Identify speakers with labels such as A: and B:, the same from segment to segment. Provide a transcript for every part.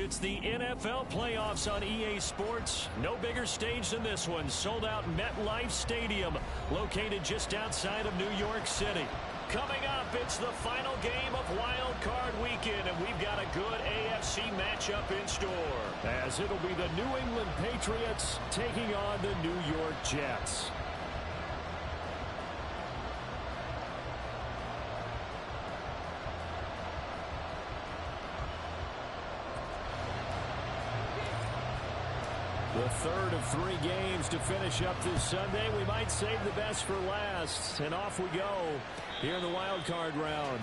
A: It's the NFL playoffs on EA Sports. No bigger stage than this one. Sold out MetLife Stadium, located just outside of New York City. Coming up, it's the final game of Wild Card Weekend, and we've got a good AFC matchup in store. As it'll be the New England Patriots taking on the New York Jets. The third of 3 games to finish up this Sunday. We might save the best for last. And off we go here in the wild card round.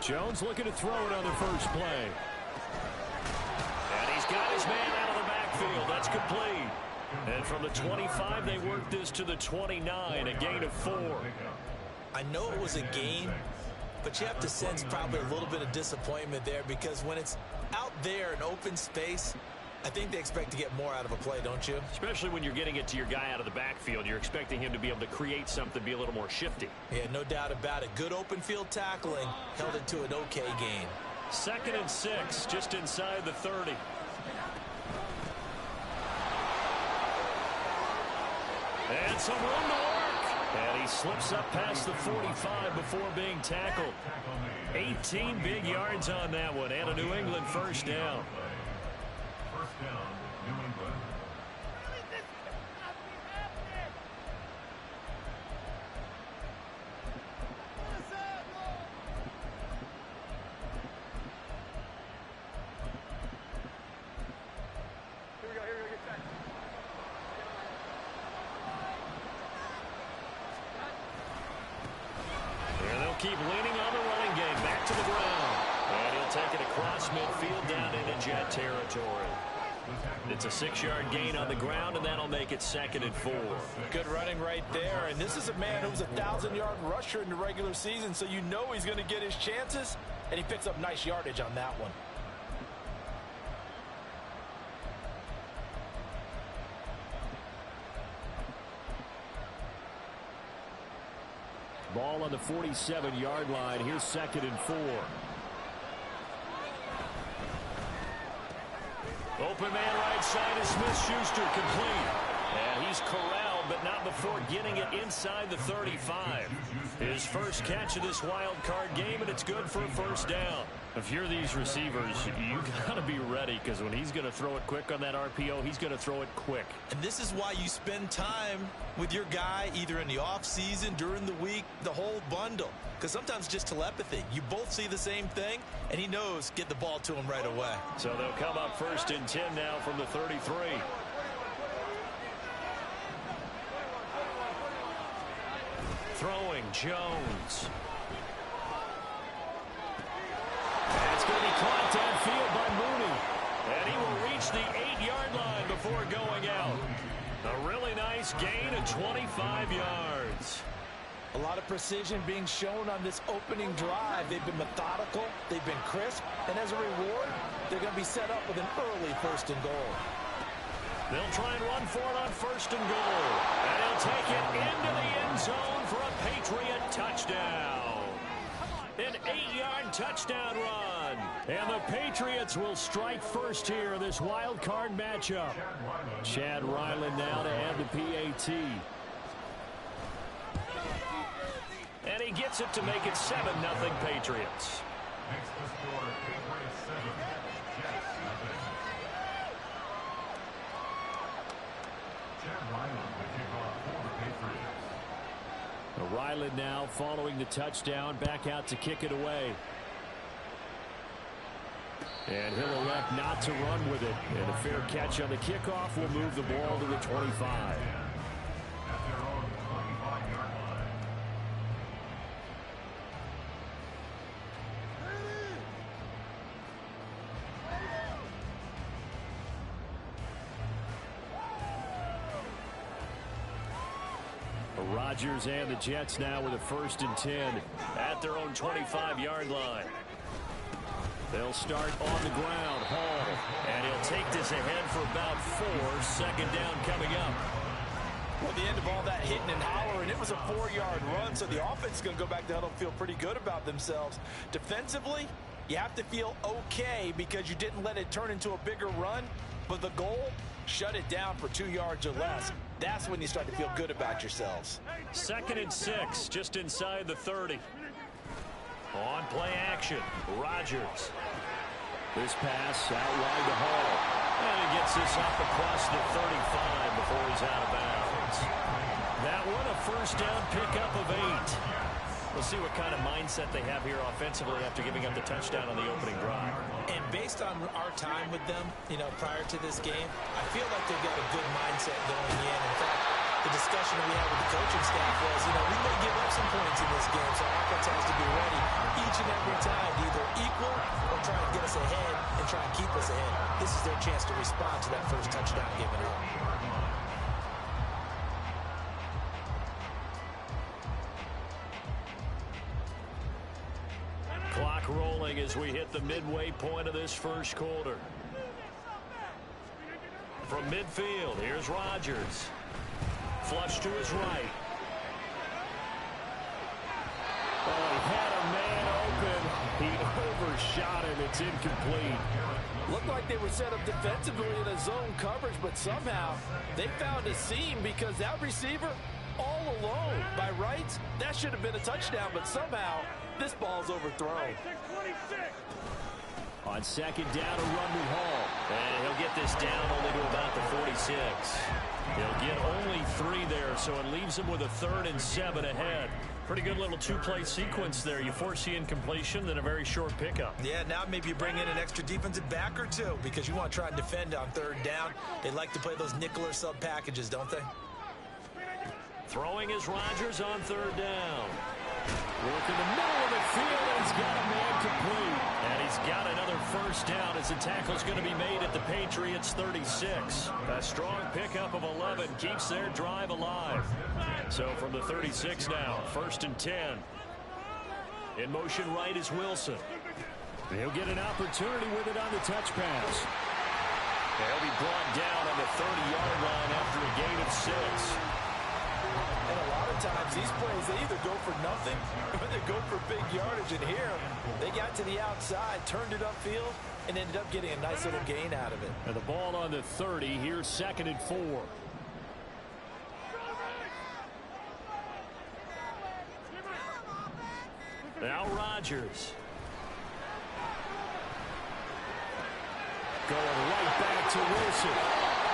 A: Jones looking to throw it on the first play. And he's got his man out of the backfield. That's complete. And from the 25, they work this to the 29, a gain of 4.
B: I know it was a gain, but you have to sense probably a little bit of disappointment there, because when it's out there in open space, I think they expect to get more out of a play, don't you?
A: Especially when you're getting it to your guy out of the backfield. You're expecting him to be able to create something, be a little more shifty.
B: Yeah, no doubt about it. Good open field tackling held it to an okay gain.
A: 2nd and 6, just inside the 30. And some room to work. And he slips up past the 45 before being tackled. 18 big yards on that one, and a New England first down.
C: First down, New England. Here we go, get set.
A: And they'll keep leaning on the running game. Back to the ground. And he'll take it across midfield down into Jet territory. It's a 6-yard gain on the ground, and that'll make it 2nd and 4.
D: Good running right there, and this is a man who was a 1,000-yard rusher in the regular season, so you know he's going to get his chances, and he picks up nice yardage on that one.
A: Ball on the 47-yard line. Here's 2nd and 4. Open man right side is Smith-Schuster, complete. And he's corralled, but not before getting it inside the 35. His first catch of this wild card game, and it's good for a first down. If you're these receivers, you got to be ready, because when he's going to throw it quick on that RPO, he's going to throw it quick.
B: And this is why you spend time with your guy, either in the offseason, during the week, the whole bundle. Because sometimes just telepathy. You both see the same thing, and he knows get the ball to him right away.
A: So they'll come up 1st and 10 now from the 33. Throwing, Jones. And it's going to be caught downfield by Mooney. And he will reach the 8-yard line before going out. A really nice gain of 25 yards.
D: A lot of precision being shown on this opening drive. They've been methodical, they've been crisp, and as a reward, they're going to be set up with an early 1st and goal.
A: They'll try and run for it on 1st and goal. And he'll take it into the end zone for a Patriot touchdown. An 8-yard touchdown run. And the Patriots will strike first here in this wild card matchup. Chad Ryland now to add the PAT. And he gets it to make it 7-0 Patriots. island now following the touchdown. Back out to kick it away. And he'll elect not to run with it. And a fair catch on the kickoff will move the ball to the 25. Rodgers and the Jets now with a 1st and 10 at their own 25-yard line. They'll start on the ground. Hall. And he'll take this ahead for about 4. Second down coming up.
D: Well, the end of all that hitting and hollering, it was a 4-yard run, so the offense is going to go back to huddle and feel pretty good about themselves. Defensively, you have to feel okay because you didn't let it turn into a bigger run, but the goal, shut it down for 2 yards or less. That's when you start to feel good about yourselves.
A: 2nd and 6, just inside the 30. On play action, Rodgers. This pass out wide to Hall. And he gets this up across the 35 before he's out of bounds. That one a 1st down pickup of 8. We'll see what kind of mindset they have here offensively after giving up the touchdown on the opening drive.
B: And based on our time with them, prior to this game, I feel like they've got a good mindset going in. In fact, the discussion we had with the coaching staff was, we may give up some points in this game, so our offense has to be ready each and every time to either equal or try and get us ahead and try and keep us ahead. This is their chance to respond to that first touchdown given up.
A: Clock rolling as we hit the midway point of this first quarter. From midfield, here's Rodgers. Flush to his right. Oh, he had a man open. He overshot him. It's incomplete.
D: Looked like they were set up defensively in a zone coverage, but somehow they found a seam because that receiver all alone. By rights, that should have been a touchdown, but somehow this ball's overthrown.
A: On 2nd down, a run with Hall. And he'll get this down only to about the 46. He'll get only 3 there, so it leaves him with a 3rd and 7 ahead. Pretty good little 2-play sequence there. You force the incompletion, then a very short pickup.
B: Yeah, now maybe you bring in an extra defensive back or 2 because you want to try and defend on 3rd down. They like to play those nickel or sub packages, don't they?
A: Throwing is Rodgers on 3rd down. Work in the middle of the field, and he's got a man complete. And he's got another 1st down as the tackle's going to be made at the Patriots' 36. A strong pickup of 11 keeps their drive alive. So from the 36 now, 1st and 10. In motion right is Wilson. He'll get an opportunity with it on the touch pass. He'll be brought down on the 30-yard line after a gain of 6.
D: And a lot of times these plays, they either go for nothing or they go for big yardage. And here, they got to the outside, turned it upfield, and ended up getting a nice little gain out of it.
A: And the ball on the 30. Here's 2nd and 4. Now Rodgers. Going right back to Wilson.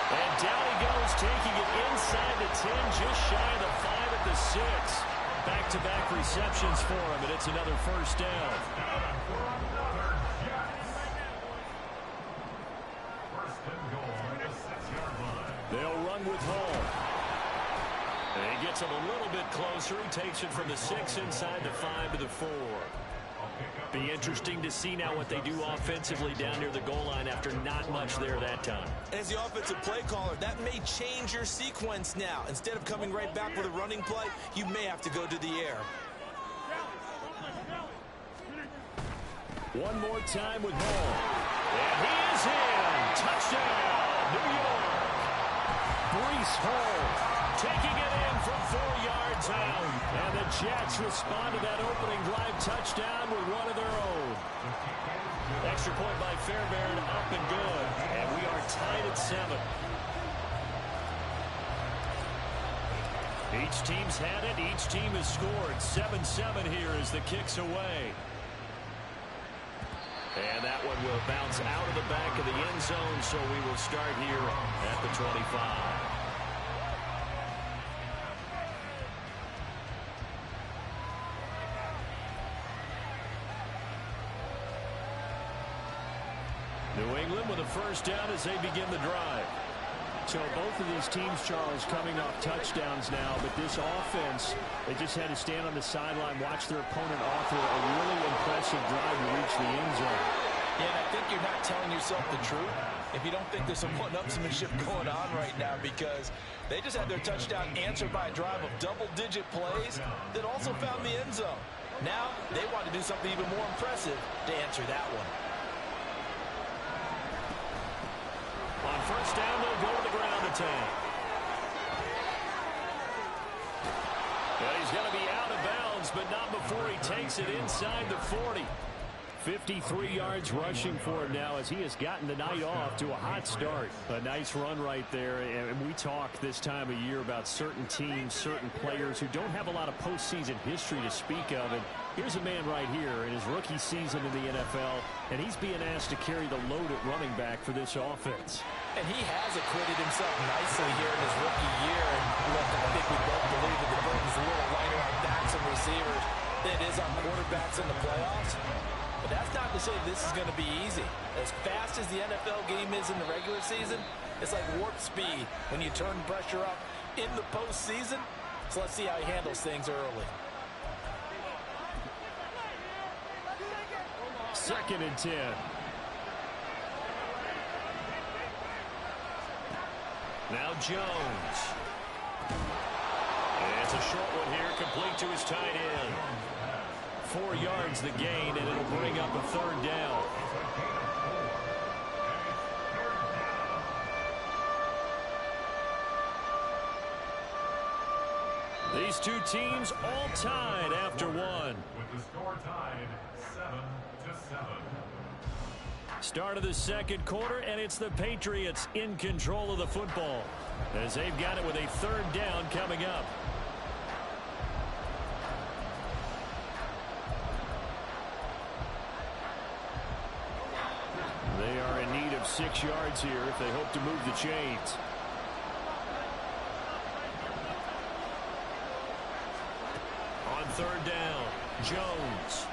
A: And down he goes, taking it inside the 10, just shy of the 5 at the 6. Back-to-back receptions for him, and it's another 1st down. They'll run with Hall. And he gets him a little bit closer. He takes it from the 6 inside the 5 to the 4. Be interesting to see now what they do offensively down near the goal line after not much there that time.
B: As the offensive play caller, that may change your sequence now. Instead of coming right back with a running play, you may have to go to the air.
A: One more time with Hall. And he is in. Touchdown, New York. Breece Hall taking it in from 4 yards out. And the Jets respond to that opening drive touchdown with one of their own. Extra point by Fairbairn, up and good. And we are tied at 7. Each team's had it. Each team has scored. 7-7 here as the kick's away. And that one will bounce out of the back of the end zone, so we will start here at the 25. New England with a first down as they begin the drive. So both of these teams, Charles, coming off touchdowns now, but this offense, they just had to stand on the sideline, watch their opponent author a really impressive drive to reach the end zone.
D: Yeah, and I think you're not telling yourself the truth if you don't think there's some one-upsmanship going on right now, because they just had their touchdown answered by a drive of double-digit plays that also found the end zone. Now they want to do something even more impressive to answer that one.
A: On first down, they'll go to the ground attack. And he's going to be out of bounds, but not before he takes it inside the 40. 53 yards rushing for him now as he has gotten the night off to a hot start. A nice run right there. And we talk this time of year about certain teams, certain players who don't have a lot of postseason history to speak of. And here's a man right here in his rookie season in the NFL, and he's being asked to carry the load at running back for this offense.
D: And he has acquitted himself nicely here in his rookie year. And look, I think we both believe that the burden's a little lighter on backs and receivers than it is on quarterbacks in the playoffs. But that's not to say this is going to be easy. As fast as the NFL game is in the regular season, it's like warp speed when you turn pressure up in the postseason. So let's see how he handles things early.
A: 2nd and 10. Now Jones. And it's a short one here, complete to his tight end. 4 yards the gain, and it'll bring up a 3rd down. These two teams all tied after one.
C: With the score tied 7-7.
A: Start of the 2nd quarter, and it's the Patriots in control of the football as they've got it with a 3rd down coming up. They are in need of 6 yards here if they hope to move the chains. On 3rd down, Jones.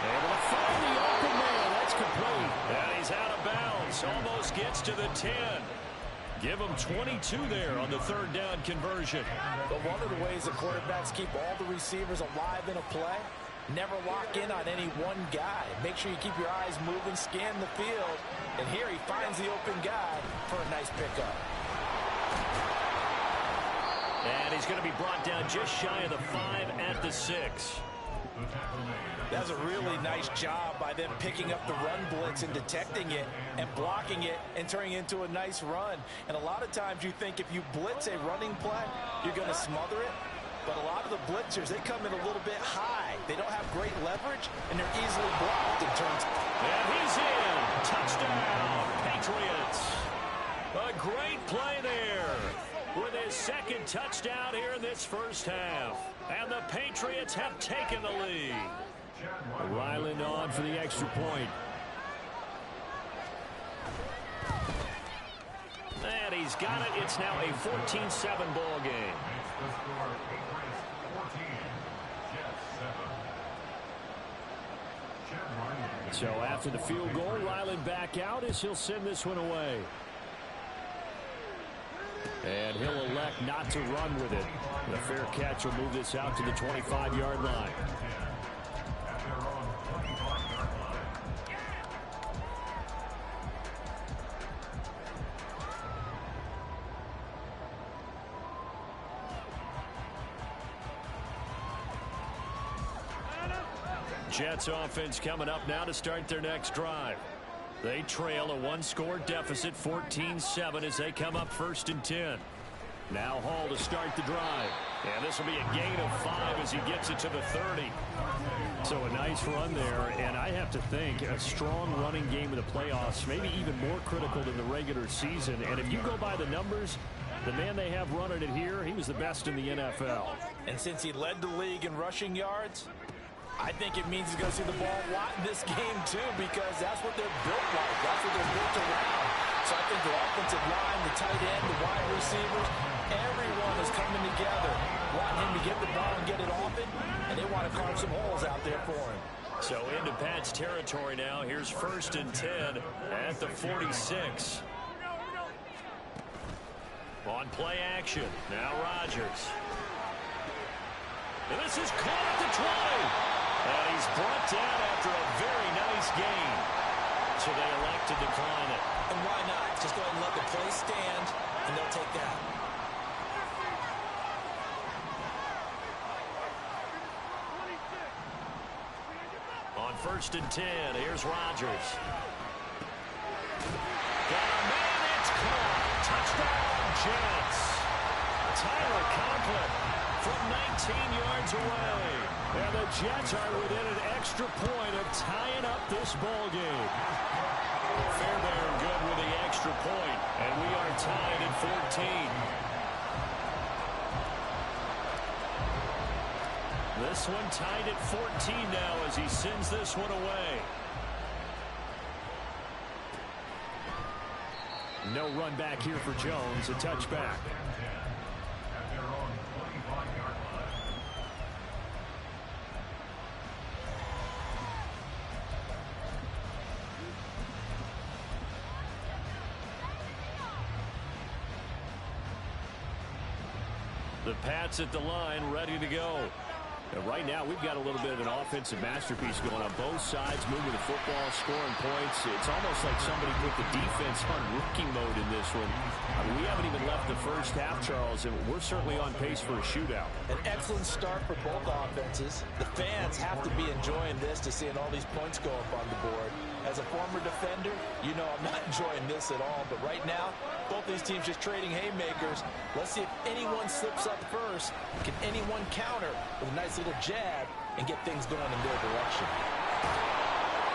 A: Able to find the open man. That's complete. And he's out of bounds. Almost gets to the 10. Give him 22 there on the 3rd down conversion.
D: But one of the ways the quarterbacks keep all the receivers alive in a play, never lock in on any one guy. Make sure you keep your eyes moving, scan the field. And here he finds the open guy for a nice pickup.
A: And he's going to be brought down just shy of the 5 at the 6.
D: That's a really nice job by them picking up the run blitz and detecting it and blocking it and turning it into a nice run. And a lot of times you think if you blitz a running play, you're going to smother it. But a lot of the blitzers, they come in a little bit high. They don't have great leverage, and they're easily blocked in terms.
A: And he's in. Touchdown, Patriots. A great play there with his 2nd touchdown here in this first half. And the Patriots have taken the lead. Ryland on for the extra point. And he's got it. It's now a 14-7 ball game. So after the field goal, Ryland back out as he'll send this one away. And he'll elect not to run with it. The fair catch will move this out to the 25-yard line. Jets offense coming up now to start their next drive. They trail a 1-score deficit, 14-7, as they come up 1st and 10. Now Hall to start the drive. And this will be a gain of 5 as he gets it to the 30. So a nice run there, and I have to think a strong running game in the playoffs, maybe even more critical than the regular season. And if you go by the numbers, the man they have running it here, he was the best in the NFL.
D: And since he led the league in rushing yards, I think it means he's going to see the ball a lot in this game, too, because that's what they're built like. That's what they're built around. So I think the offensive line, the tight end, the wide receivers, everyone is coming together, wanting him to get the ball and get it off it, and they want to carve some holes out there for him.
A: So into Pat's territory now. Here's 1st and 10 at the 46. On play action. Now Rodgers. And this is caught at the 20. And he's brought down after a very nice gain. So they elect to decline it.
D: And why not? Just go ahead and let the play stand, and they'll take that.
A: On 1st and 10, here's Rodgers. Got a man, it's caught. Touchdown, Jets. Tyler Conklin from 19 yards away. And the Jets are within an extra point of tying up this ball game. Fairbairn good with the extra point, and we are tied at 14. This one tied at 14 now as he sends this one away. No run back here for Jones, a touchback. The Pats at the line, ready to go. And right now, we've got a little bit of an offensive masterpiece going on both sides, moving the football, scoring points. It's almost like somebody put the defense on rookie mode in this one. I mean, we haven't even left the first half, Charles, and we're certainly on pace for a shootout.
D: An excellent start for both offenses. The fans have to be enjoying this to seeing all these points go up on the board. As a former defender, you know I'm not enjoying this at all. But right now, both these teams just trading haymakers. Let's see if anyone slips up first. Can anyone counter with a nice little jab and get things going in their direction?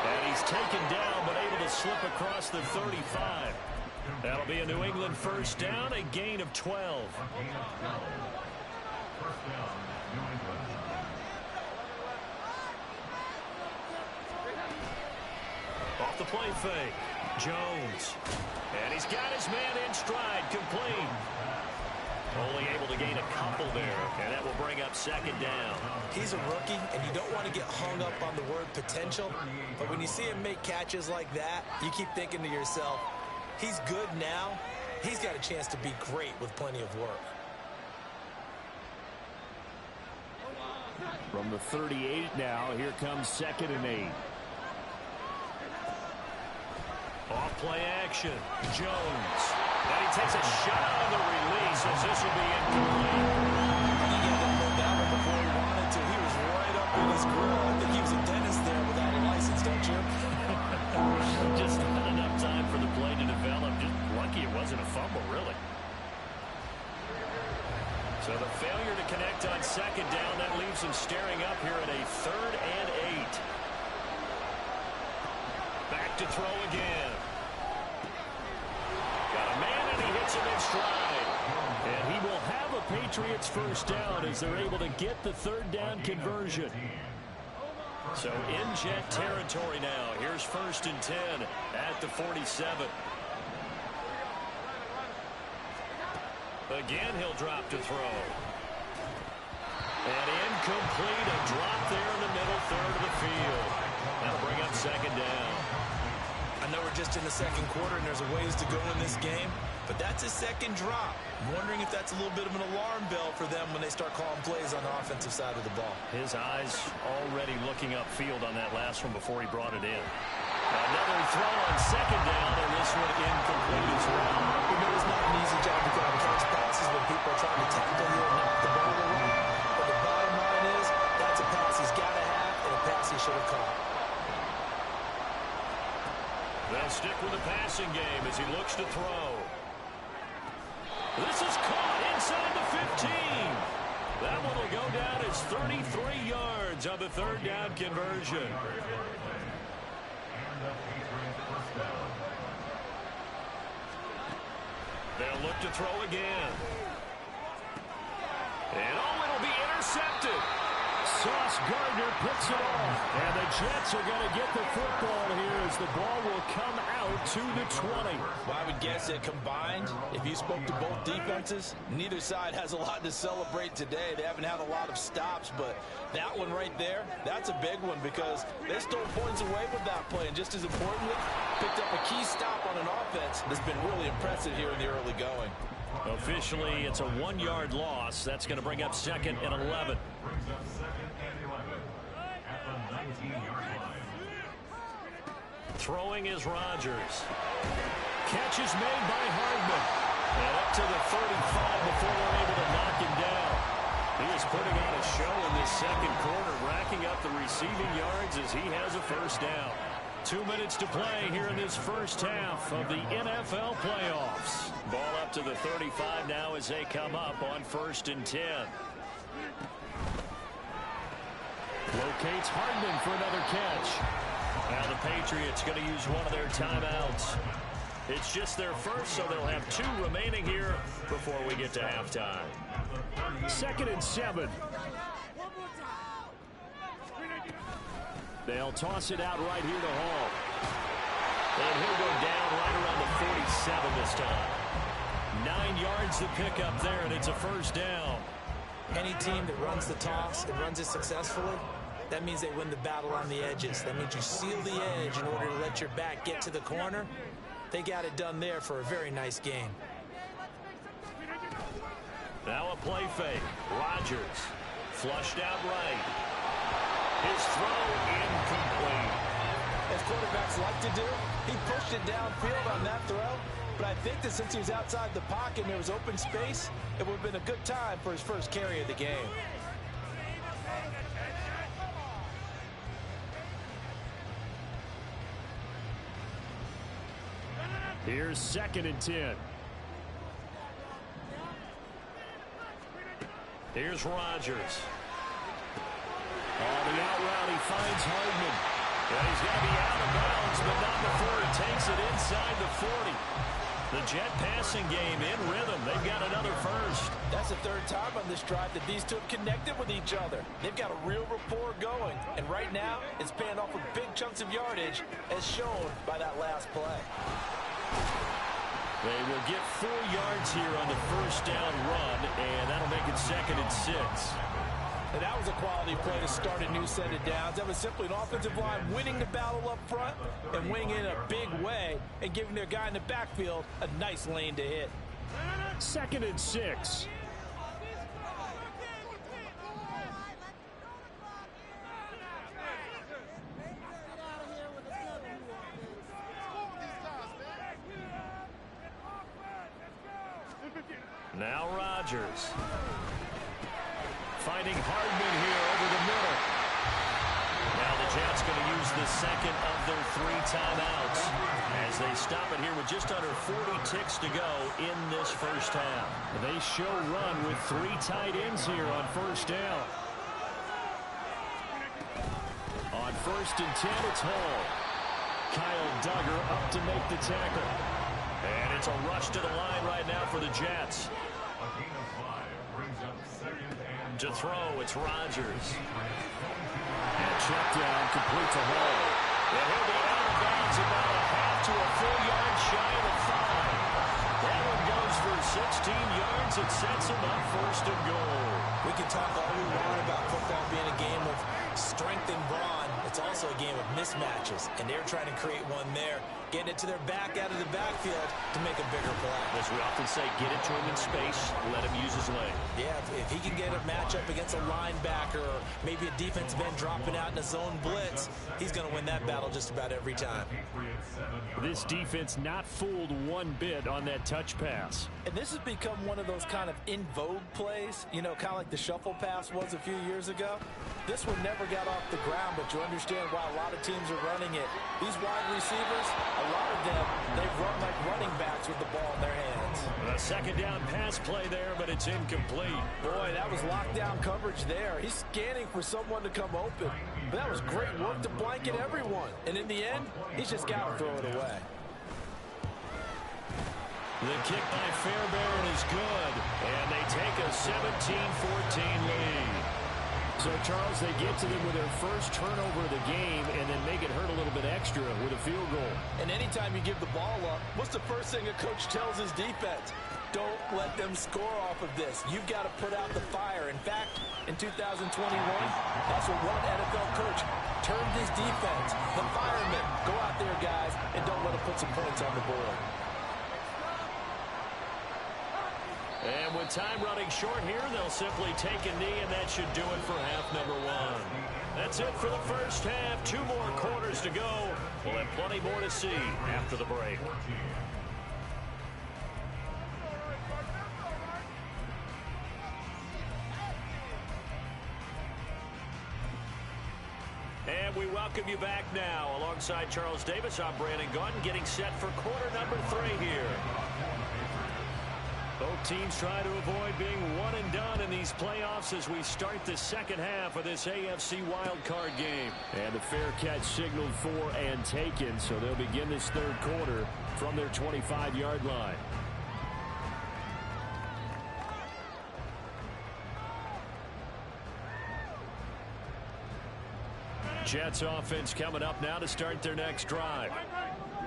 A: And he's taken down, but able to slip across the 35. That'll be a New England first down, a gain of 12. Off the play fake, Jones. And he's got his man in stride, complete. Only able to gain a couple there, and that will bring up 2nd down.
D: He's a rookie, and you don't want to get hung up on the word potential. But when you see him make catches like that, you keep thinking to yourself, he's good now. He's got a chance to be great with plenty of work.
A: From the 38 now, here comes 2nd and 8. Off play action, Jones. And he takes a shot on the release as this will be incomplete.
D: He got that one before he wanted to. He was right up in his grill. I think he was a dentist there without a license, don't you?
A: Just not enough time for the play to develop. Just lucky it wasn't a fumble, really. So the failure to connect on 2nd down, that leaves him staring up here at a 3rd and 8. Back to throw again. Got a man, and he hits him in stride. And he will have a Patriots first down as they're able to get the 3rd down conversion. So in Jet territory now. Here's 1st and 10 at the 47. Again, he'll drop to throw. And incomplete, a drop there in the middle 3rd of the field. That'll bring up 2nd down.
D: I know we're just in the 2nd quarter and there's a ways to go in this game, but that's a 2nd drop. I'm wondering if that's a little bit of an alarm bell for them when they start calling plays on the offensive side of the ball.
A: His eyes already looking upfield on that last one before he brought it in. Another throw on 2nd down, and this one incomplete as well.
D: We know it's not an easy job to catch passes when people are trying to tackle you and knock the ball away. But the bottom line is, that's a pass he's got to have and a pass he should have caught.
A: They'll stick with the passing game as he looks to throw. This is caught inside the 15. That one will go down as 33 yards on the 3rd down conversion. They'll look to throw again. And it'll be intercepted. Sauce Gardner puts it off. And the Jets are going to get the football here as the ball will come out to the 20.
D: Well, I would guess that combined, if you spoke to both defenses, neither side has a lot to celebrate today. They haven't had a lot of stops, but that one right there, that's a big one because they stole points away with that play. And just as importantly, picked up a key stop on an offense that's been really impressive here in the early going.
A: Officially, it's a 1-yard loss. That's going to bring up 2nd and 11.
C: Brings up 2nd and 11 at the 19-yard line.
A: Throwing is Rodgers. Catch is made by Hardman. And up to the 35 before they're able to knock him down. He is putting on a show in this second quarter, racking up the receiving yards as he has a first down. 2 minutes to play here in this first half of the NFL playoffs. Ball up to the 35 now as they come up on 1st and 10. Locates Hardman for another catch. Now the Patriots going to use one of their timeouts. It's just their first, so they'll have 2 remaining here before we get to halftime. 2nd and 7. They'll toss it out right here to Hall. And he'll go down right around the 47 this time. 9 yards to pick up there, and it's a first down.
E: Any team that runs the toss and runs it successfully, that means they win the battle on the edges. That means you seal the edge in order to let your back get to the corner. They got it done there for a very nice game.
A: Now a play fake. Rodgers flushed out right. His throw incomplete.
D: As quarterbacks like to do, he pushed it downfield on that throw. But I think that since he was outside the pocket and there was open space, it would have been a good time for his first carry of the game.
A: Here's 2nd and 10. Here's Rodgers. On the out route, he finds Hardman. And he's going to be out of bounds, but not before he takes it inside the 40. The Jet passing game in rhythm. They've got another first.
D: That's the 3rd time on this drive that these two have connected with each other. They've got a real rapport going. And right now, it's paying off with big chunks of yardage, as shown by that last play.
A: They will get 4 yards here on the first down run, and that'll make it 2nd and 6.
D: And that was a quality play to start a new set of downs. That was simply an offensive line winning the battle up front and winning in a big way and giving their guy in the backfield a nice lane to hit.
A: 2nd and 6. Now Rodgers. Finding Hardman here over the middle. Now the Jets going to use the 2nd of their 3 timeouts as they stop it here with just under 40 ticks to go in this first half. They show run with 3 tight ends here on first down. On 1st and 10, it's Hall. Kyle Duggar up to make the tackle. And it's a rush to the line right now for the Jets.
C: A gain of 5 brings up 2nd and
A: To throw, it's Rodgers. And check down, complete to Hall. And he'll be out of bounds about a half to a full yard shy of the 5. That one goes for 16 yards. It sets him up 1st and goal.
E: We can talk all we want about football being a game of strength and brawn. It's also a game of mismatches, and they're trying to create one there, getting it to their back out of the backfield to make a bigger play.
A: As we often say, get it to him in space, let him use his leg.
E: Yeah, if he can get a matchup against a linebacker or maybe a defensive end dropping out in a zone blitz, he's going to win that battle just about every time.
A: This defense not fooled one bit on that touch pass.
D: And this has become one of those kind of in vogue plays, you know, kind of like the shuffle pass was a few years ago. This one never got off the ground, but you understand why a lot of teams are running it. These wide receivers, a lot of them, they run like running backs with the ball in their hands.
A: A 2nd down pass play there, but it's incomplete.
D: Boy, that was lockdown coverage there. He's scanning for someone to come open. But that was great work to blanket everyone. And in the end, he's just got to throw it away.
A: The kick by Fairbairn is good, and they take a 17-14 lead. So, Charles, they get to them with their first turnover of the game and then make it hurt a little bit extra with a field goal.
D: And anytime you give the ball up, what's the first thing a coach tells his defense? Don't let them score off of this. You've got to put out the fire. In fact, in 2021, that's what one NFL coach termed his defense, the firemen. Go out there, guys, and don't let them put some points on the board.
A: And with time running short here, they'll simply take a knee, and that should do it for half number one. That's it for the first half. 2 more quarters to go. We'll have plenty more to see after the break. And we welcome you back now. Alongside Charles Davis, I'm Brandon Gaudin, getting set for quarter number 3 here. Both teams try to avoid being one and done in these playoffs as we start the second half of this AFC wildcard game. And the fair catch signaled for and taken, so they'll begin this third quarter from their 25-yard line. Jets offense coming up now to start their next drive.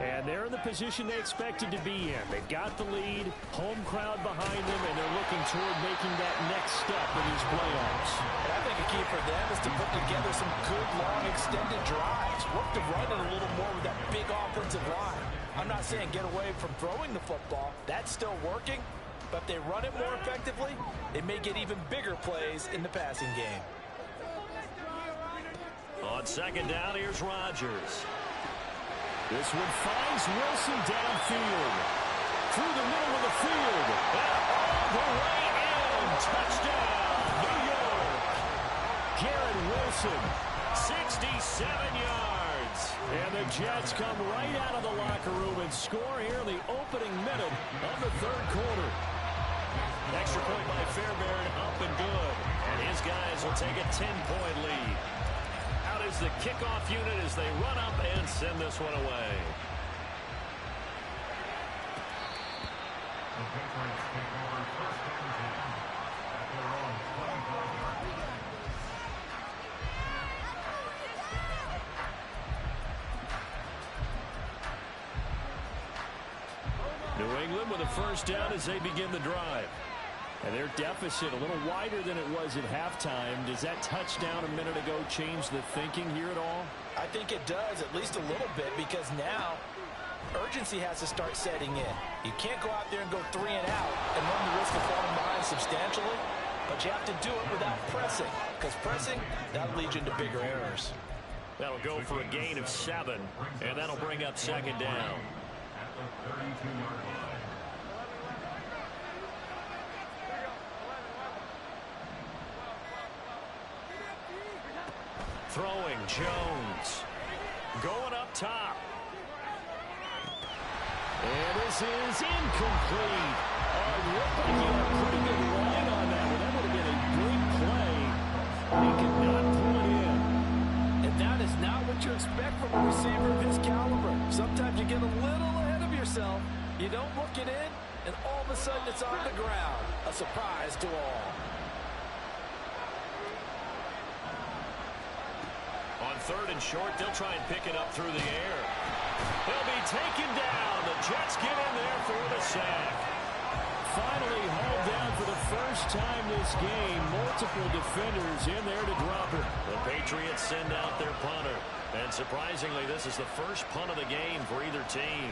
A: And they're in the position they expected to be in. They've got the lead, home crowd behind them, and they're looking toward making that next step in these playoffs.
D: And I think a key for them is to put together some good, long, extended drives. Work to run it a little more with that big offensive line. I'm not saying get away from throwing the football. That's still working. But if they run it more effectively, they may get even bigger plays in the passing game.
A: On second down, here's Rodgers. This one finds Wilson downfield. Through the middle of the field. And all the way in. Touchdown, New York. Garrett Wilson, 67 yards. And the Jets come right out of the locker room and score here in the opening minute of the third quarter. Extra point by Fairbairn, up and good. And his guys will take a 10-point lead. Out is the kickoff unit as they run up and send this one away.
C: The Patriots take over first and 10 at their own 25-yard line.
A: New England with a first down as they begin the drive. And their deficit a little wider than it was at halftime. Does that touchdown a minute ago change the thinking here at all?
D: I think it does, at least a little bit, because now urgency has to start setting in. You can't go out there and go 3 and out and run the risk of falling behind substantially, but you have to do it without pressing, because pressing, that'll lead you into bigger errors.
A: That'll go for a gain of 7, and that'll bring up second down.
C: At the 32-yard line.
A: Throwing, Jones. Going up top. And this is incomplete. Looked like he had a pretty good line on that one. That would have been a great play. He could not pull it in.
D: And that is not what you expect from a receiver of his caliber. Sometimes you get a little ahead of yourself. You don't look it in, and all of a sudden it's on the ground. A surprise to all.
A: On third and short, they'll try and pick it up through the air. He'll be taken down. The Jets get in there for the sack. Finally hauled down for the first time this game. Multiple defenders in there to drop it. The Patriots send out their punter. And surprisingly, this is the first punt of the game for either team.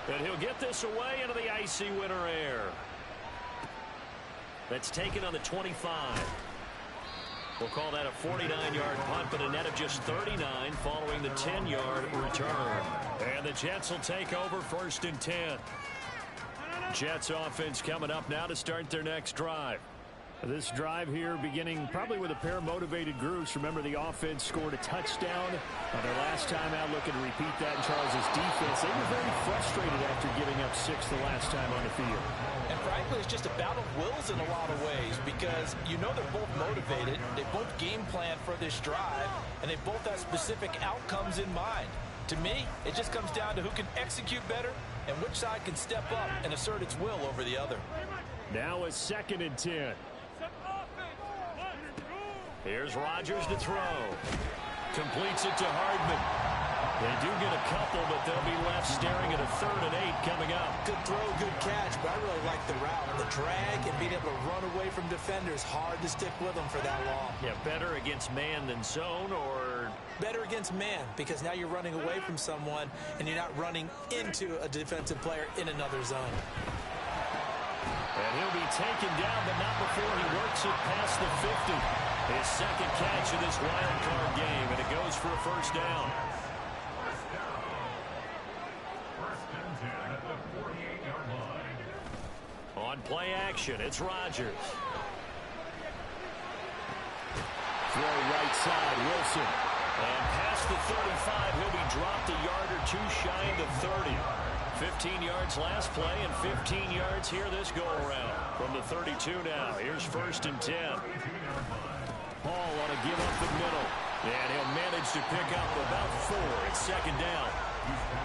A: And he'll get this away into the icy winter air. That's taken on the 25. We'll call that a 49-yard punt, but a net of just 39 following the 10-yard return. And the Jets will take over first and 10. Jets offense coming up now to start their next drive. This drive here beginning probably with a pair of motivated groups. Remember, the offense scored a touchdown on their last time out. Looking to repeat that in Charles's defense. They were very frustrated after giving up 6 the last time on the field.
D: And frankly, it's just a battle of wills in a lot of ways, because you know they're both motivated. They both game plan for this drive, and they both have specific outcomes in mind. To me, it just comes down to who can execute better and which side can step up and assert its will over the other.
A: Now a second and 10. Here's Rodgers to throw. Completes it to Hardman. They do get a couple, but they'll be left staring at a 3rd and 8 coming up.
E: Good throw, good catch, but I really like the route. The drag and being able to run away from defenders, hard to stick with them for that long.
A: Yeah, better against man than zone, or?
E: Better against man, because now you're running away from someone and you're not running into a defensive player in another zone.
A: And he'll be taken down, but not before he works it past the 50. His second catch of this wild card game, and it goes for a first down. On play action, it's Rodgers. Throw right side, Wilson. And past the 35, he'll be dropped a yard or two shy of the 30. 15 yards last play and 15 yards here this go-around. From the 32 now, here's 1st and 10. Hall on a give up the middle. And he'll manage to pick up about 4. It's 2nd down.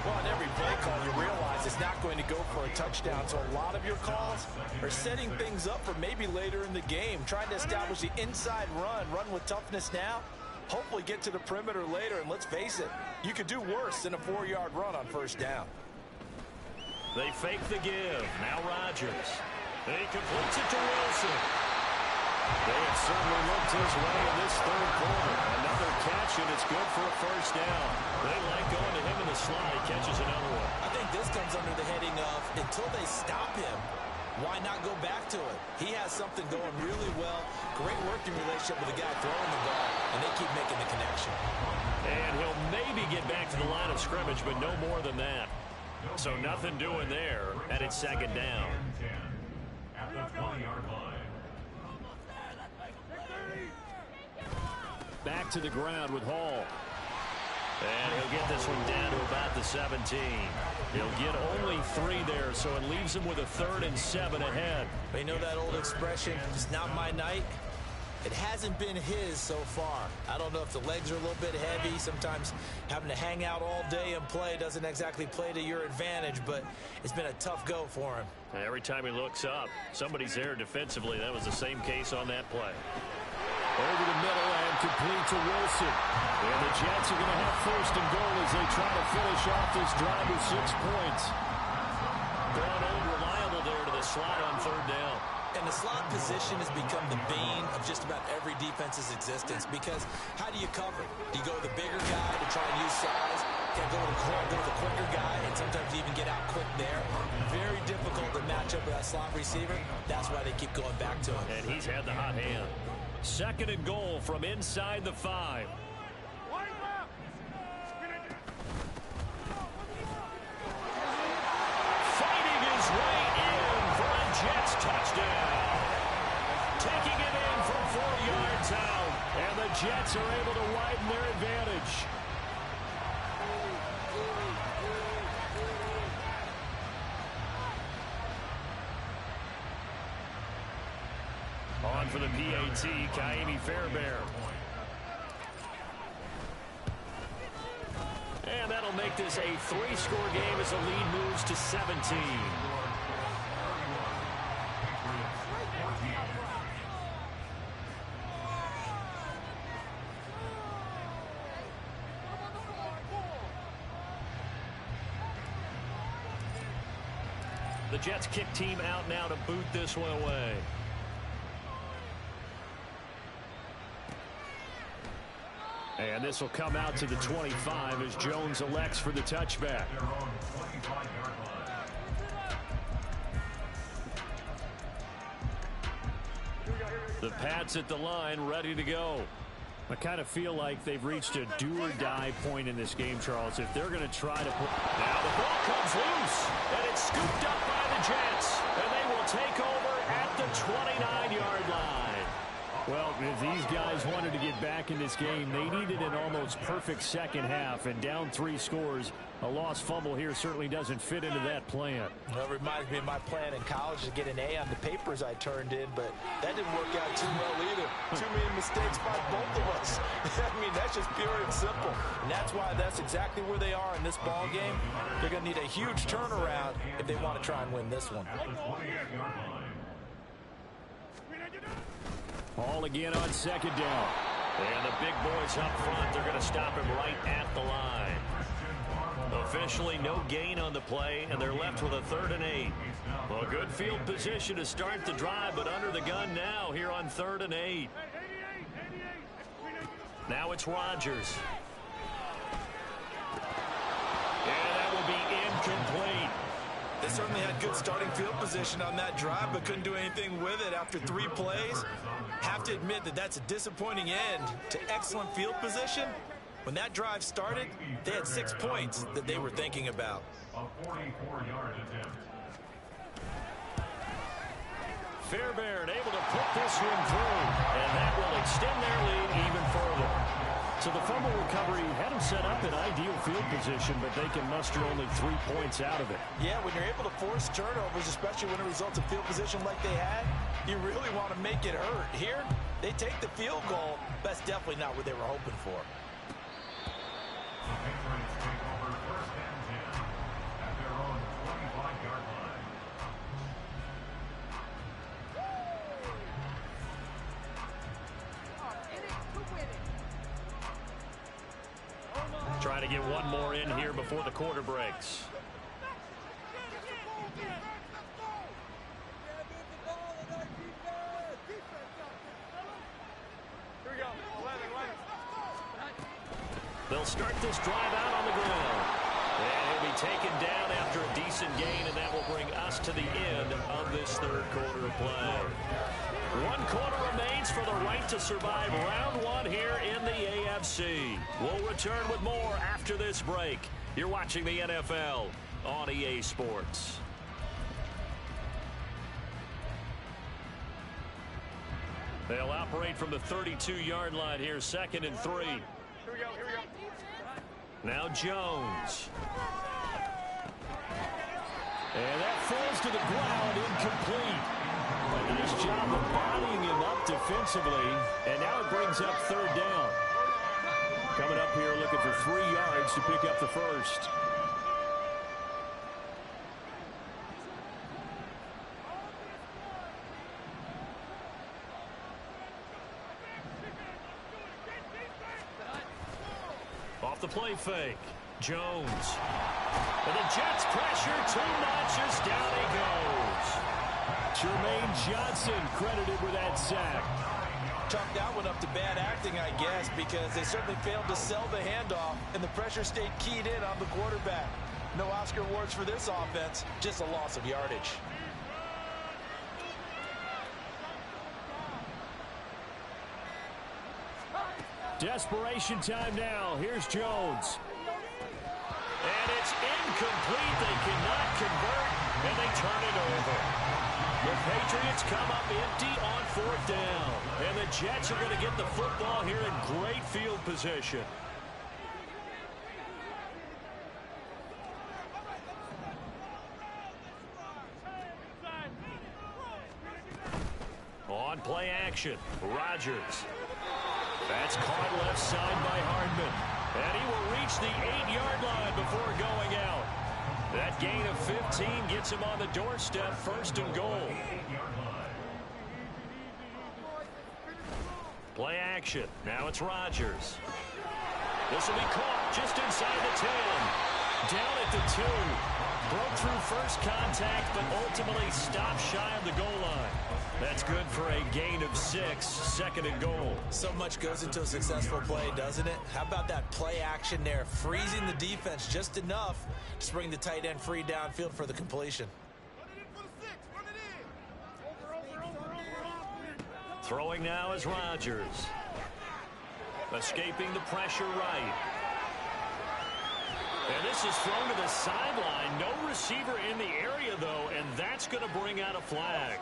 D: Well, on every play call, you realize it's not going to go for a touchdown. So a lot of your calls are setting things up for maybe later in the game, trying to establish the inside run with toughness now, hopefully get to the perimeter later. And let's face it, you could do worse than a 4-yard run on 1st down.
A: They fake the give. Now Rodgers. He completes it to Wilson. They have certainly looked his way in this 3rd quarter. Another catch, and it's good for a first down. They like going to him in the slot. He catches another one.
E: I think this comes under the heading of, until they stop him, why not go back to it? He has something going really well. Great working relationship with the guy throwing the ball, and they keep making the connection.
A: And he'll maybe get back to the line of scrimmage, but no more than that. So nothing doing there, and it's 2nd down.
C: At the 20-yard line.
A: Back to the ground with Hall. And he'll get this one down to about the 17. He'll get only 3 there, so it leaves him with a 3rd and 7 ahead.
E: You know that old expression, it's not my night? It hasn't been his so far. I don't know if the legs are a little bit heavy. Sometimes having to hang out all day and play doesn't exactly play to your advantage, but it's been a tough go for him.
A: Every time he looks up, somebody's there defensively. That was the same case on that play. Over the middle and complete to Wilson. And the Jets are going to have 1st and goal as they try to finish off this drive with 6 points. Going old reliable there to the slot on 3rd down.
E: And the slot position has become the bane of just about every defense's existence, because how do you cover? Do you go with the bigger guy to try and use size? Can go with the quicker guy, and sometimes you even get out quick there. Very difficult to match up with that slot receiver. That's why they keep going back to him.
A: And he's had the hot hand. 2nd and goal from inside the 5. Fighting his way in for a Jets touchdown. Taking it in from 4 yards out. And the Jets are able to widen their advantage. On for the PAT, Kaimi Fairbairn. And that'll make this a 3-score game as the lead moves to 17. The Jets kick team out now to boot this one away. And this will come out to the 25 as Jones elects for the touchback. The Pats at the line, ready to go. I kind of feel like they've reached a do-or-die point in this game, Charles. If they're going to try to put... Now the ball comes loose, and it's scooped up by the Jets. And they will take over at the 29-yard line. Well, if these guys wanted to get back in this game, they needed an almost perfect second half, and down 3 scores. A lost fumble here certainly doesn't fit into that plan.
D: Well, it reminds me of my plan in college to get an A on the papers I turned in, but that didn't work out too well either. Too many mistakes by both of us. I mean, that's just pure and simple. And that's why that's exactly where they are in this ball game. They're going to need a huge turnaround if they want to try and win this one.
A: Ball again on second down. And the big boys up front, they're going to stop him right at the line. Officially no gain on the play, and they're left with a 3rd and 8. Well, good field position to start the drive, but under the gun now here on 3rd and 8. Now it's Rodgers. And that will be incomplete.
D: They certainly had good starting field position on that drive, but couldn't do anything with it after 3 plays. Have to admit that that's a disappointing end to excellent field position. When that drive started, they had 6 points that they were thinking about.
C: A 44-yard attempt.
A: Fairbairn able to put this one through, and that will extend their lead even further. So the fumble recovery had them set up in ideal field position, but they can muster only 3 points out of it.
D: Yeah, when you're able to force turnovers, especially when it results in field position like they had, you really want to make it hurt. Here, they take the field goal. That's definitely not what they were hoping for.
C: The Patriots take over 1st and 10 at their own 25-yard line.
A: Trying to get one more in here before the quarter breaks. They'll start this drive out on the ground. And he'll be taken down after a decent gain, and that will bring us to the end of this 3rd quarter of play. 1 quarter remains for the right to survive round 1 here in the AFC. We'll return with more after this break. You're watching the NFL on EA Sports. They'll operate from the 32-yard line here, 2nd and 3. Here we go. Now Jones. And that falls to the ground, incomplete. A nice job of bodying him up defensively, and now it brings up 3rd down. Coming up here looking for 3 yards to pick up the first. Off the play fake. Jones. And the Jets pressure too much as down he goes. Jermaine Johnson credited with that sack.
D: Chalk that one up to bad acting, I guess, because they certainly failed to sell the handoff, and the pressure stayed keyed in on the quarterback. No Oscar awards for this offense, just a loss of yardage.
A: Desperation time now. Here's Jones. And it's incomplete. They cannot convert, and they turn it over. The Patriots come up empty on 4th down. And the Jets are going to get the football here in great field position. On play action, Rodgers. That's caught left side by Hardman. And he will reach the 8-yard line before going out. That gain of 15 gets him on the doorstep, 1st and goal. Play action. Now it's Rodgers. This will be caught just inside the 10. Down at the 2. Broke through first contact, but ultimately stopped shy of the goal line. That's good for a gain of 6, 2nd and goal.
E: So much goes into a successful play, doesn't it? How about that play action there, freezing the defense just enough to bring the tight end free downfield for the completion.
A: Throwing now is Rodgers. Escaping the pressure right. And this is thrown to the sideline. No receiver in the area, though, and that's going to bring out a flag.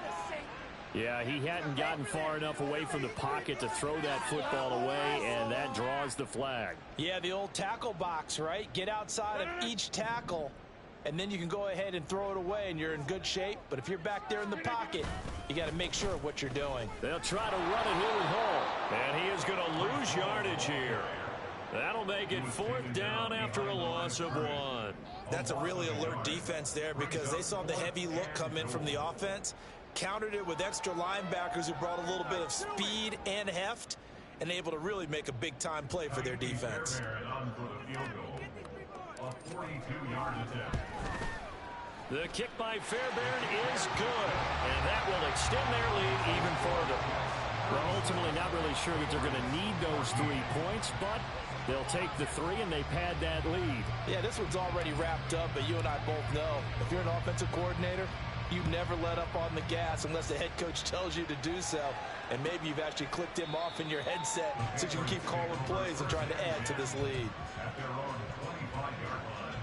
A: Yeah, he hadn't gotten far enough away from the pocket to throw that football away, and that draws the flag.
D: Yeah, the old tackle box, right? Get outside of each tackle, and then you can go ahead and throw it away, and you're in good shape. But if you're back there in the pocket, you got to make sure of what you're doing.
A: They'll try to run it here with Hall, and he is going to lose yardage here. That'll make it 4th down after a loss of 1.
E: That's a really alert defense there because they saw the heavy look come in from the offense,
D: countered it with extra linebackers who brought a little bit of speed and heft, and able to really make a big-time play for their defense.
A: The kick by Fairbairn is good, and that will extend their lead even further. Well, ultimately not really sure that they're going to need those 3 points, but they'll take the 3 and they pad that lead.
D: Yeah, this one's already wrapped up, but you and I both know if you're an offensive coordinator, you never let up on the gas unless the head coach tells you to do so. And maybe you've actually clicked him off in your headset so you can keep calling plays and trying to add to this lead.
C: At their own 25-yard line.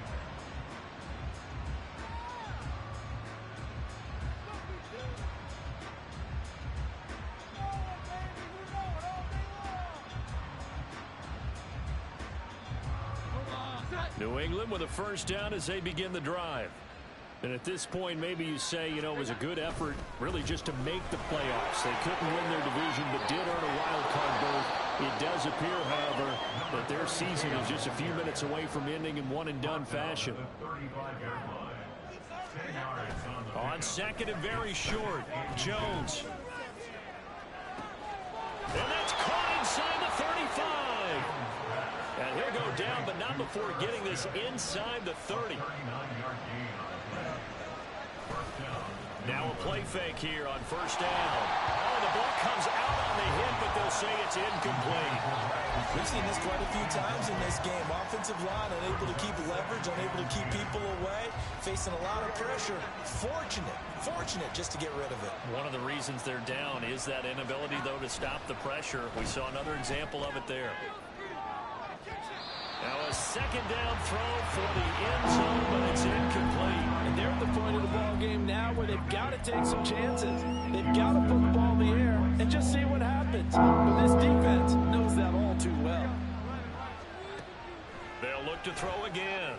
A: New England with a first down as they begin the drive. And at this point, maybe you say, you know, it was a good effort really just to make the playoffs. They couldn't win their division, but did earn a wild card berth. It does appear, however, that their season is just a few minutes away from ending in one-and-done fashion. On second and very short, Jones. And that's caught inside the 35. And he'll go down, but not before getting this inside the 30. Now a play fake here on first down. Oh, the ball comes out on the hit, but they'll say it's incomplete.
D: We've seen this quite a few times in this game. Offensive line unable to keep leverage, unable to keep people away, facing a lot of pressure. Fortunate just to get rid of it.
A: One of the reasons they're down is that inability, though, to stop the pressure. We saw another example of it there. Now a second down throw for the end zone, but it's incomplete.
D: And they're at the point of the ball game now where they've got to take some chances. They've got to put the ball in the air and just see what happens. But this defense knows that all too well.
A: They'll look to throw again.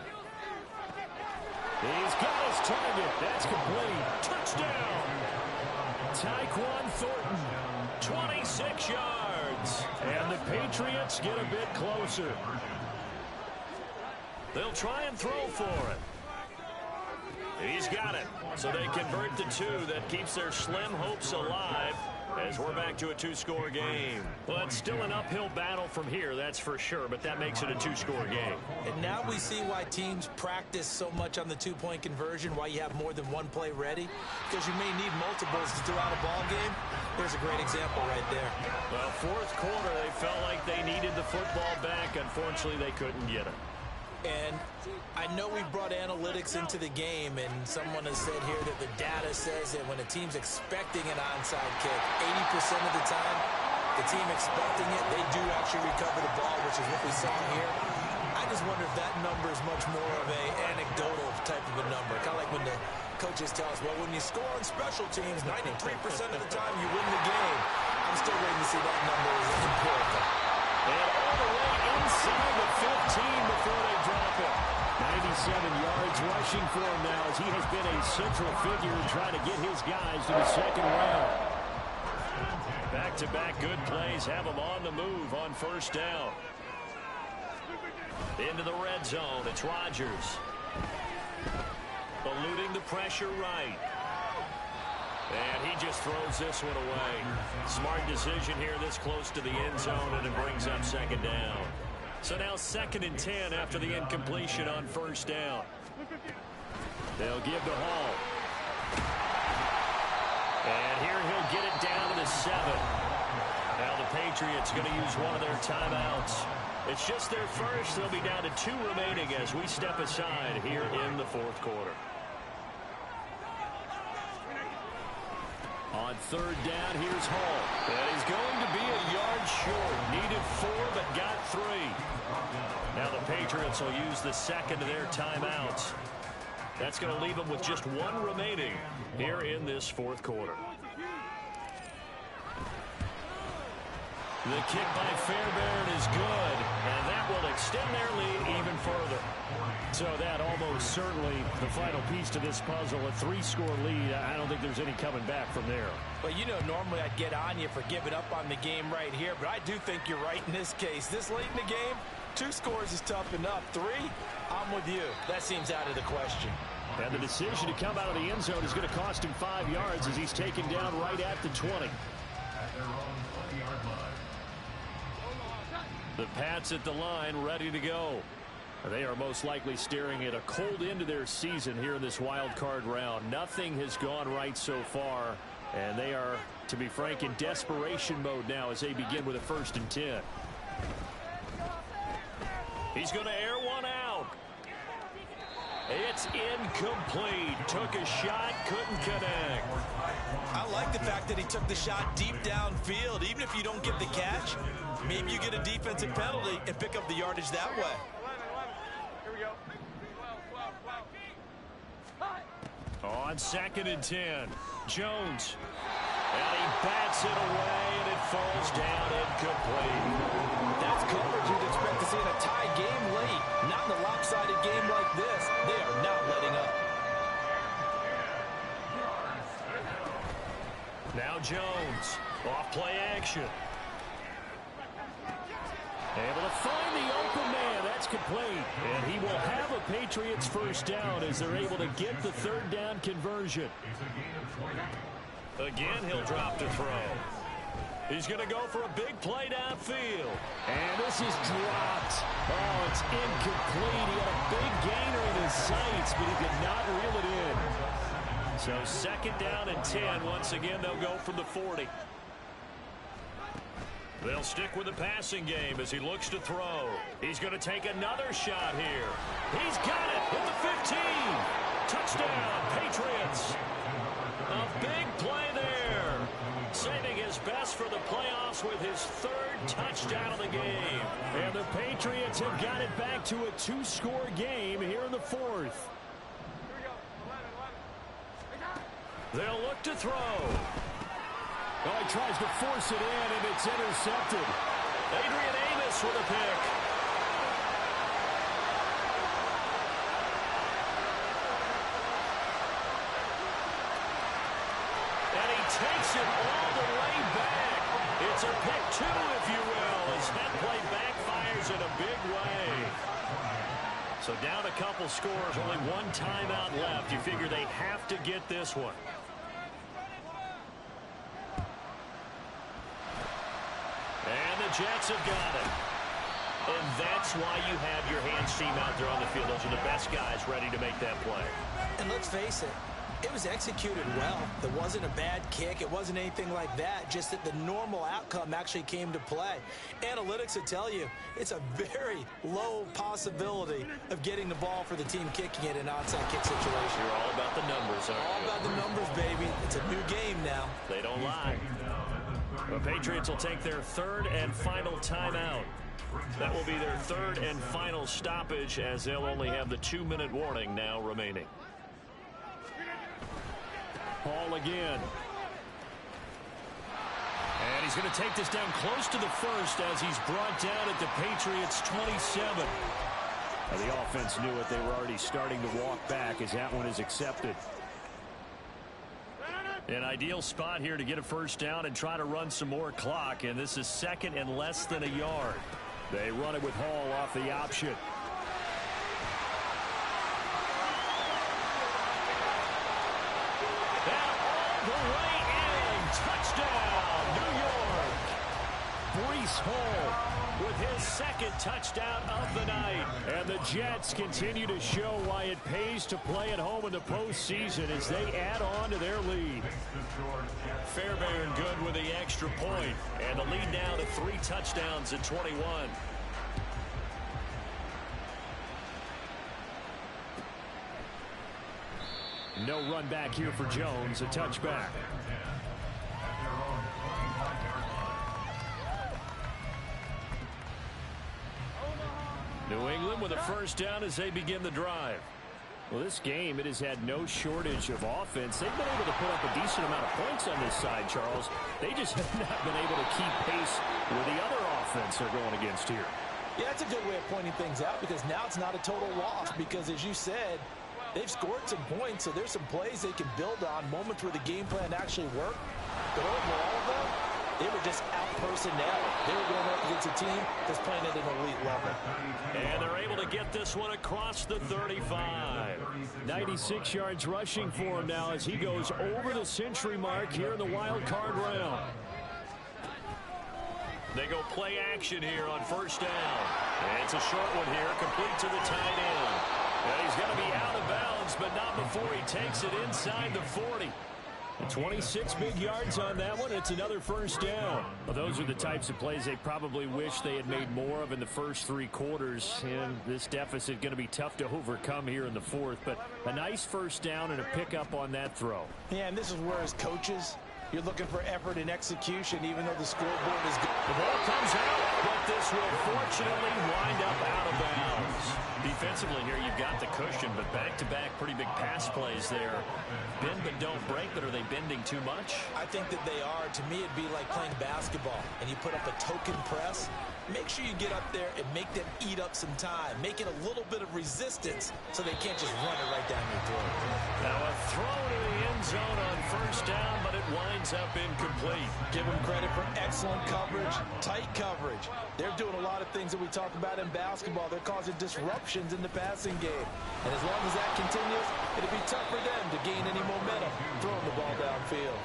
A: He's got his target. That's complete. Touchdown. Tyquan Thornton, 26 yards. And the Patriots get a bit closer. They'll try and throw for it. He's got it. So they convert the 2. That keeps their slim hopes alive as we're back to a 2-score game. Well, it's still an uphill battle from here, that's for sure, but that makes it a 2-score game.
E: And now we see why teams practice so much on the 2-point conversion, why you have more than one play ready, because you may need multiples to throw out a ball game. There's a great example right there.
A: Well, fourth quarter, they felt like they needed the football back. Unfortunately, they couldn't get it.
E: And I know we brought analytics into the game, and someone has said here that the data says that when a team's expecting an onside kick, 80% of the time, the team expecting it, they do actually recover the ball, which is what we saw here. I just wonder if that number is much more of a anecdotal type of a number. Kind of like when the coaches tell us, well, when you score on special teams, 93% of the time you win the game. I'm still waiting to see that number as empirical.
A: And all the way inside the 15 before they drop it. 97 yards rushing for him now as he has been a central figure in trying to get his guys to the second round. Back-to-back good plays have him on the move on first down. Into the red zone, it's Rodgers. Eluding the pressure right. And he just throws this one away. Smart decision here this close to the end zone, and it brings up second down. So now 2nd and 10 after the incompletion on first down. They'll give to Hall. And here he'll get it down to the 7. Now the Patriots going to use one of their timeouts. It's just their first. They'll be down to 2 remaining as we step aside here in the fourth quarter. On third down, here's Hall. And he's going to be a yard short. Needed 4, but got 3. Now the Patriots will use the second of their timeouts. That's going to leave them with just 1 remaining here in this fourth quarter. The kick by Fairbairn is good, and that will extend their lead even further. So that almost certainly the final piece to this puzzle, a 3-score lead. I don't think there's any coming back from there.
D: But you know, normally I'd get on you for giving up on the game right here, but I do think you're right in this case. This late in the game, 2 scores is tough enough. 3, I'm with you. That seems out of the question.
A: And the decision to come out of the end zone is going to cost him 5 yards as he's taken down right at the 20.
C: At their own 20-yard line.
A: The Pats at the line, ready to go. They are most likely staring at a cold end to their season here in this wild card round. Nothing has gone right so far, and they are, to be frank, in desperation mode now as they begin with a 1st and 10. He's going to air one out. It's incomplete. Took a shot, couldn't connect.
B: I like the fact that he took the shot deep downfield. Even if you don't get the catch, maybe you get a defensive penalty and pick up the yardage that way.
A: On 2nd and 10, Jones. And he bats it away, and it falls down incomplete.
D: That's coverage you'd expect to see in a tie game late. Not in a lopsided game like this. They are not letting up.
A: Now Jones. Off play action. Able to find the open man. That's complete. And he will have a Patriots 1st down as they're able to get the 3rd down conversion. Again, he'll drop to throw. He's going to go for a big play downfield. And this is dropped. Oh, it's incomplete. He had a big gainer in his sights, but he could not reel it in. So 2nd down and 10. Once again, they'll go from the 40. They'll stick with the passing game as he looks to throw. He's going to take another shot here. He's got it at the 15. Touchdown, Patriots. A big play there. Saving his best for the playoffs with his 3rd touchdown of the game. And the Patriots have got it back to a 2-score game here in the 4th. They'll look to throw. Oh, he tries to force it in, and it's intercepted. Adrian Amos with a pick. And he takes it all the way back. It's a pick 2, if you will, as that play backfires in a big way. So down a couple scores, only 1 timeout left. You figure they have to get this one. And the Jets have got it. And that's why you have your hands team out there on the field. Those are the best guys ready to make that play.
E: And let's face it, it was executed well. It wasn't a bad kick. It wasn't anything like that. Just that the normal outcome actually came to play. Analytics will tell you it's a very low possibility of getting the ball for the team kicking it in an onside kick situation.
A: You're all about the numbers, aren't you?
E: All about the numbers, baby. It's a new game now.
A: They don't lie. The Patriots will take their 3rd and final timeout. That will be their 3rd and final stoppage as they'll only have the 2-minute warning now remaining. Ball again. And he's going to take this down close to the 1st as he's brought down at the Patriots 27. Now, the offense knew it. They were already starting to walk back as that one is accepted. An ideal spot here to get a 1st down and try to run some more clock, and this is 2nd and less than a yard. They run it with Hall off the option. And all the way in. Touchdown, New York. Breece Hall with his 2nd touchdown of the night. And the Jets continue to show why it pays to play at home in the postseason as they add on to their lead. Fairbairn good with the extra point. And the lead now to 3 touchdowns at 21. No run back here for Jones. A touchback. New England with a 1st down as they begin the drive. Well, this game, it has had no shortage of offense. They've been able to put up a decent amount of points on this side, Charles. They just have not been able to keep pace with the other offense they're going against here.
D: Yeah, that's a good way of pointing things out because now it's not a total loss because, as you said, they've scored some points, so there's some plays they can build on, moments where the game plan actually worked. But overall, though, They were just out-personnel. They were going up against a team that's playing at an elite level.
A: And they're able to get this one across the 35. 96 yards rushing for him now as he goes over the century mark here in the wild card round. They go play action here on first down. And it's a short one here, complete to the tight end. And he's going to be out of bounds, but not before he takes it inside the 40. 26 big yards on that one. It's another first down. Well, those are the types of plays they probably wish they had made more of in the first 3 quarters. And this deficit going to be tough to overcome here in the fourth. But a nice first down and a pickup on that throw.
D: Yeah, and this is where as coaches, you're looking for effort and execution, even though the scoreboard is good.
A: The ball comes out, but this will fortunately wind up out of bounds. Defensively here, you've got the cushion, but back-to-back pretty big pass plays there. Bend but don't break, but are they bending too much?
D: I think that they are. To me, it'd be like playing basketball, and you put up a token press. Make sure you get up there and make them eat up some time. Make it a little bit of resistance so they can't just run it right down your throat.
A: Now a throw to the end zone on first down, but it winds up incomplete.
D: Give them credit for excellent coverage, tight coverage. They're doing a lot of things that we talk about in basketball. They're causing disruptions in the passing game. And as long as that continues, it'll be tough for them to gain any momentum throwing the ball downfield.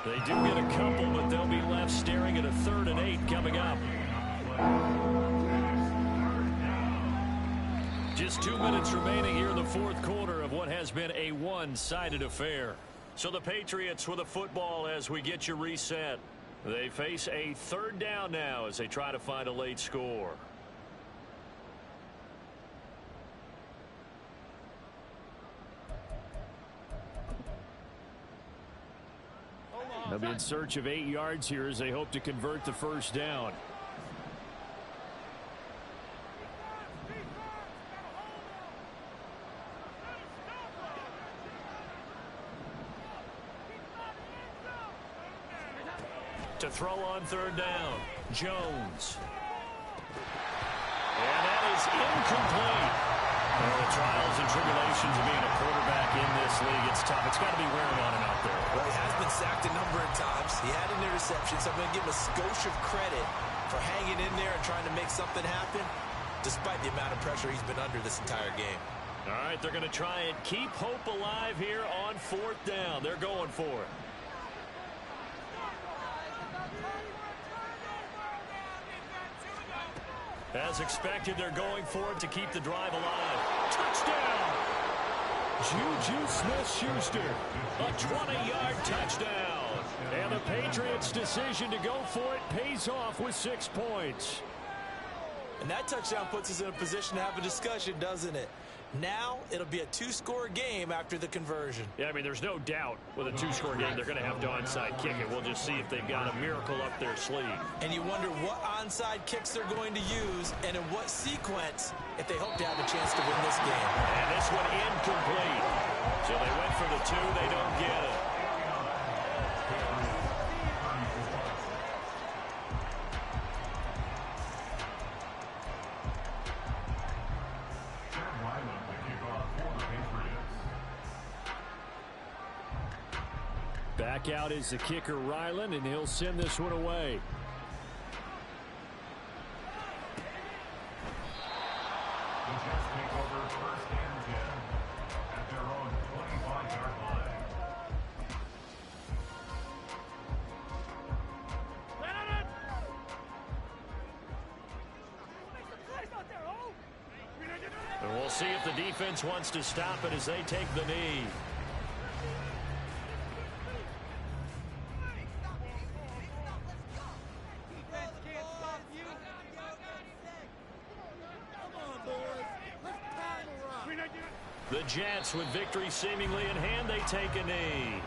A: They do get a couple, but they'll be left staring at a 3rd and 8 coming up. Just 2 minutes remaining here in the fourth quarter of what has been a one-sided affair. So the Patriots with a football as we get you reset. They face a 3rd down now as they try to find a late score. They'll be in search of 8 yards here as they hope to convert the first down. To throw on 3rd down, Jones. And that is incomplete. Well, the trials and tribulations of being a quarterback in this league, it's tough. It's got to be wearing on him out there.
D: Well, he has been sacked a number of times. He had an interception, so I'm going to give him a skosh of credit for hanging in there and trying to make something happen, despite the amount of pressure he's been under this entire game.
A: All right, they're going to try and keep hope alive here on 4th down. They're going for it. As expected, they're going for it to keep the drive alive. Touchdown! Juju Smith-Schuster, a 20-yard touchdown. And the Patriots' decision to go for it pays off with 6 points.
D: And that touchdown puts us in a position to have a discussion, doesn't it? Now it'll be a 2-score game after the conversion.
A: Yeah, I mean, there's no doubt with a 2-score game they're going to have to onside kick it. We'll just see if they've got a miracle up their sleeve. And you wonder what onside kicks they're going to use and in what sequence if they hope to have a chance to win this game. And this one incomplete. So they went for the 2. They don't get it. Back out is the kicker, Ryland, and he'll send this one away.
C: The Jets take over 1st and 10 at their own 25-yard line.
A: And we'll see if the defense wants to stop it as they take the knee. The Jets, with victory seemingly in hand, they take a knee.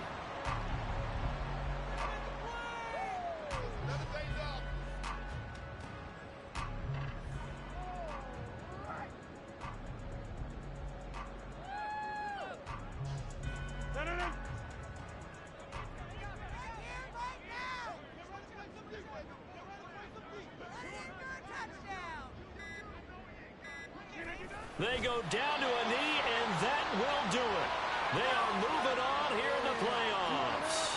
A: They go down to a knee, and that will do it. They are moving on here in the playoffs.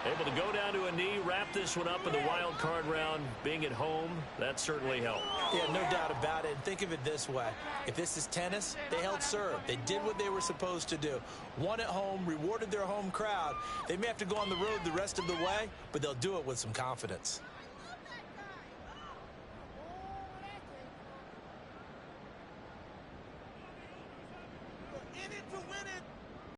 A: Able to go down to a knee, wrap this one up in the wild card round. Being at home, that certainly helped.
E: Yeah, no doubt about it. And think of it this way. If this is tennis, they held serve. They did what they were supposed to do. Won at home, rewarded their home crowd. They may have to go on the road the rest of the way, but they'll do it with some confidence.